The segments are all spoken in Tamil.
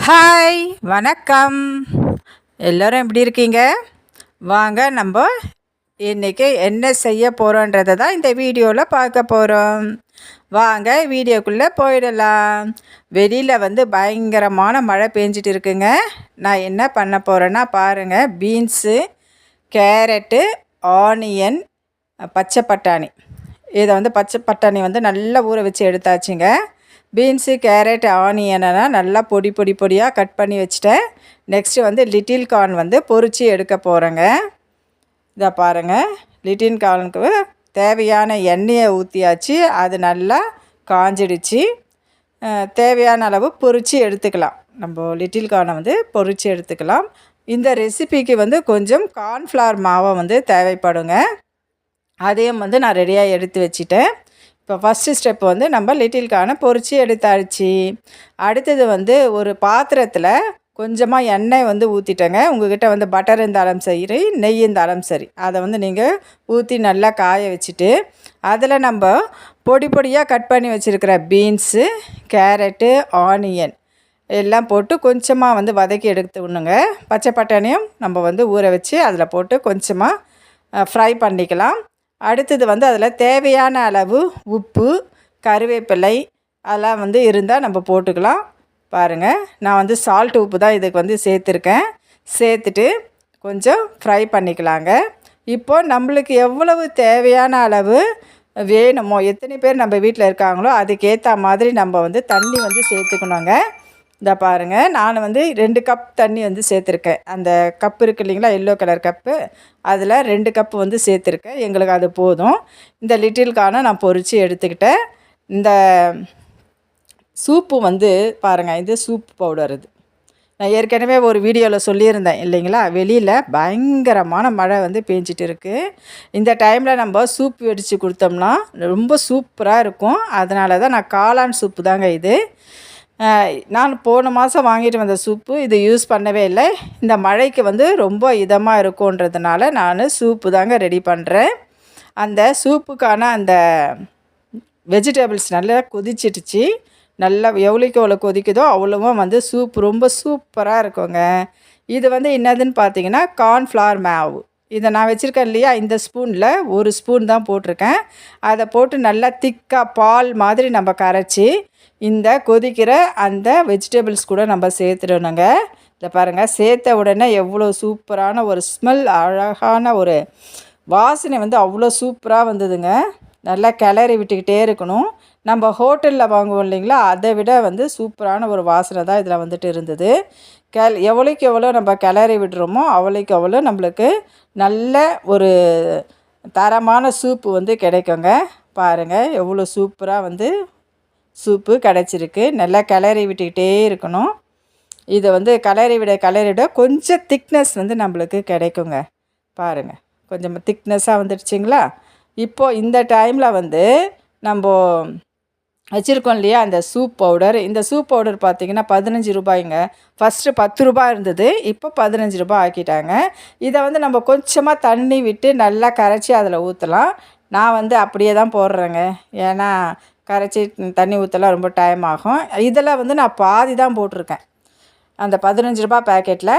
ஹாய், வணக்கம். எல்லோரும் எப்படி இருக்கீங்க? வாங்க நம்ம இன்றைக்கி என்ன செய்ய போகிறோன்றதை தான் இந்த வீடியோவில் பார்க்க போகிறோம். வாங்க வீடியோக்குள்ளே போயிடலாம். வெளியில் பயங்கரமான மழை பெஞ்சிட்டு இருக்குங்க. நான் என்ன பண்ண போகிறேன்னா பாருங்கள், பீன்ஸு, கேரட்டு, ஆனியன், பச்சை பட்டாணி. இதை பச்சை பட்டாணி நல்லா ஊற வச்சு எடுத்தாச்சுங்க. பீன்ஸு, கேரட், ஆனியனெல்லாம் நல்லா பொடியாக கட் பண்ணி வச்சுட்டேன். நெக்ஸ்ட்டு லிட்டில் கார்ன் பொரித்து எடுக்க போகிறேங்க. இதை பாருங்கள், லிட்டில் கார்னுக்கு தேவையான எண்ணெயை ஊற்றியாச்சு. அது நல்லா காஞ்சிடுச்சு. தேவையான அளவு பொரித்து எடுத்துக்கலாம். நம்ம லிட்டில் கார்னை பொரித்து எடுத்துக்கலாம். இந்த ரெசிபிக்கு கொஞ்சம் கார்ன்ஃப்ளவர் மாவை தேவைப்படுங்க. அதையும் நான் ரெடியாக எடுத்து வச்சுட்டேன். இப்போ ஃபஸ்ட்டு ஸ்டெப்பு நம்ம லிட்டில் கார்னை பொரித்து எடுத்தாச்சு. அடுத்தது ஒரு பாத்திரத்தில் கொஞ்சமாக எண்ணெய் ஊற்றிட்டேங்க. உங்கள்கிட்ட பட்டர் இருந்தாலும் சரி, நெய் இருந்தாலும் சரி, அதை நீங்கள் ஊற்றி நல்லா காய வச்சுட்டு அதில் நம்ம பொடியாக கட் பண்ணி வச்சுருக்கிற பீன்ஸு, கேரட்டு, ஆனியன் எல்லாம் போட்டு கொஞ்சமாக வதக்கி எடுத்துக்கணுங்க. பச்சை பட்டாணியும் நம்ம ஊற வச்சு அதில் போட்டு கொஞ்சமாக ஃப்ரை பண்ணிக்கலாம். அடுத்தது அதில் தேவையான அளவு உப்பு, கருவேப்பிலை அதெல்லாம் இருந்தால் நம்ம போட்டுக்கலாம். பாருங்கள், நான் சால்ட் உப்பு தான் இதுக்கு சேர்த்துருக்கேன். சேர்த்துட்டு கொஞ்சம் ஃப்ரை பண்ணிக்கலாங்க. இப்போது நம்மளுக்கு எவ்வளவு தேவையான அளவு வேணுமோ, எத்தனை பேர் நம்ம வீட்டில் இருக்காங்களோ அதுக்கேற்ற மாதிரி நம்ம தண்ணி சேர்த்துக்கணுங்க. இந்த பாருங்கள், நான் 2 கப் தண்ணி சேர்த்துருக்கேன். அந்த கப்பு இருக்குது இல்லைங்களா, எல்லோ கலர் கப்பு, அதில் 2 கப்பு சேர்த்துருக்கேன். எங்களுக்கு அது போதும். இந்த லிட்டில் கார்னை நான் பொரித்து எடுத்துக்கிட்டேன். இந்த சூப்பு பாருங்கள், இது சூப் பவுடர். இது நான் ஏற்கனவே ஒரு வீடியோவில் சொல்லியிருந்தேன் இல்லைங்களா, வெளியில் பயங்கரமான மழை பெஞ்சிட்டு இருக்குது. இந்த டைமில் நம்ம சூப் வெடித்து கொடுத்தோம்னா ரொம்ப சூப்பராக இருக்கும். அதனால தான் நான் காளான் சூப்பு தாங்க இது. நான் போன மாதம் வாங்கிட்டு வந்த சூப்பு இது யூஸ் பண்ணவே இல்லை. இந்த மழைக்கு ரொம்ப இதமாக இருக்குன்றதுனால நான் சூப்பு தாங்க ரெடி பண்ணுறேன். அந்த சூப்புக்கான அந்த வெஜிடபிள்ஸ் நல்லா கொதிச்சிடுச்சு. நல்லா எவ்வளோக்கு எவ்வளோ கொதிக்குதோ அவ்வளோவும் சூப் ரொம்ப சூப்பராக இருக்குங்க. இது என்னதுன்னு பார்த்தீங்கன்னா கார்ன்ஃப்ளவர் மாவு. இதை நான் வச்சுருக்கேன் இல்லையா, இந்த ஸ்பூனில் 1 ஸ்பூன் தான் போட்டிருக்கேன். அதை போட்டு நல்லா திக்காக பால் மாதிரி நம்ம கரைச்சி இந்த கொதிக்கிற அந்த வெஜிடபிள்ஸ் கூட நம்ம சேர்த்துடணுங்க. இதை பாருங்கள், சேர்த்த உடனே எவ்வளோ சூப்பரான ஒரு ஸ்மெல், அழகான ஒரு வாசனை அவ்வளோ சூப்பராக வந்ததுங்க. நல்லா கிளறி விட்டுக்கிட்டே இருக்கணும். நம்ம ஹோட்டலில் வாங்குவோம் இல்லைங்களா, அதை விட சூப்பரான ஒரு வாசனை தான் இதில் இருந்தது. எவ்வளோக்கு எவ்வளோ நம்ம கிளறி விடுறோமோ அவ்வளோக்கு அவ்வளோ நம்மளுக்கு நல்ல ஒரு தரமான சூப்பு கிடைக்குங்க. பாருங்கள், எவ்வளோ சூப்பராக சூப்பு கிடச்சிருக்கு. நல்லா கிளறி விட்டுக்கிட்டே இருக்கணும். இதை கிளறிவிட கொஞ்சம் திக்னஸ் நம்மளுக்கு கிடைக்குங்க. பாருங்கள், கொஞ்சம் திக்னஸாக வந்துடுச்சிங்களா. இப்போது இந்த டைமில் நம்ம வச்சுருக்கோம் இல்லையா அந்த சூப் பவுடர். இந்த சூப் பவுடர் பார்த்திங்கன்னா 15 ரூபாய்ங்க. ஃபஸ்ட்டு 10 ரூபாய் இருந்தது, இப்போ 15 ரூபாய் ஆக்கிட்டாங்க. இதை நம்ம கொஞ்சமாக தண்ணி விட்டு நல்லா கரைச்சி அதில் ஊற்றலாம். நான் அப்படியே தான் போடுறேங்க. ஏன்னா கரைச்சி தண்ணி ஊற்றலாம் ரொம்ப டைம் ஆகும். இதில் நான் பாதி தான் போட்டிருக்கேன். அந்த 15 ரூபாய் பேக்கெட்டில்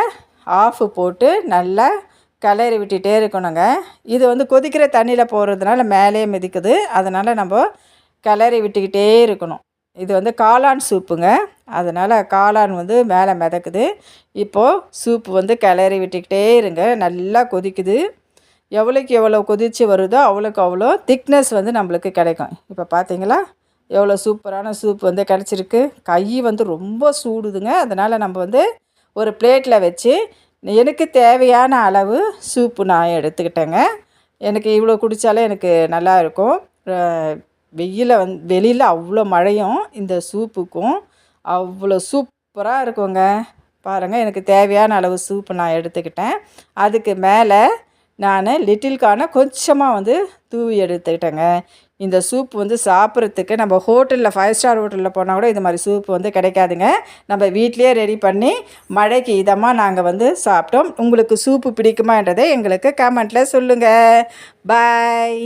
ஆஃபு போட்டு நல்லா கிளறி விட்டுகிட்டே இருக்கணுங்க. இது கொதிக்கிற தண்ணியில் போடுறதுனால மேலே மிதிக்குது. அதனால் நம்ம கிளறி விட்டுக்கிட்டே இருக்கணும். இது காளான் சூப்புங்க. அதனால் காளான் மேலே மிதக்குது. இப்போது சூப்பு கிளறி விட்டுக்கிட்டே இருங்க. நல்லா கொதிக்குது. எவ்வளோக்கு எவ்வளோ கொதித்து வருதோ அவ்வளோக்கு அவ்வளோ திக்னஸ் நம்மளுக்கு கிடைக்கும். இப்போ பார்த்தீங்களா, எவ்வளோ சூப்பரான சூப் கிடச்சிருக்கு. கை ரொம்ப சூடுதுங்க. அதனால் நம்ம ஒரு பிளேட்டில் வச்சு எனக்கு தேவையான அளவு சூப்பு நான் எடுத்துக்கிட்டேங்க. எனக்கு இவ்வளோ குடித்தாலே எனக்கு நல்லா இருக்கும். வெளியில் அவ்வளோ மழையும் இந்த சூப்புக்கும் அவ்வளோ சூப்பராக இருக்குங்க. பாருங்கள், எனக்கு தேவையான அளவு சூப்பு நான் எடுத்துக்கிட்டேன். அதுக்கு மேலே நான் லிட்டில் கார்னை கொஞ்சமாக தூவி எடுத்துக்கிட்டேங்க. இந்த சூப்பு சாப்பிட்றதுக்கு நம்ம ஹோட்டலில் 5 ஸ்டார் ஹோட்டலில் போனால் கூட இது மாதிரி சூப்பு கிடைக்காதுங்க. நம்ம வீட்டிலே ரெடி பண்ணி மழைக்கு இதமாக நாங்கள் சாப்பிட்டோம். உங்களுக்கு சூப்பு பிடிக்குமான்றதை எங்களுக்கு கமெண்ட்டில் சொல்லுங்கள். பாய்.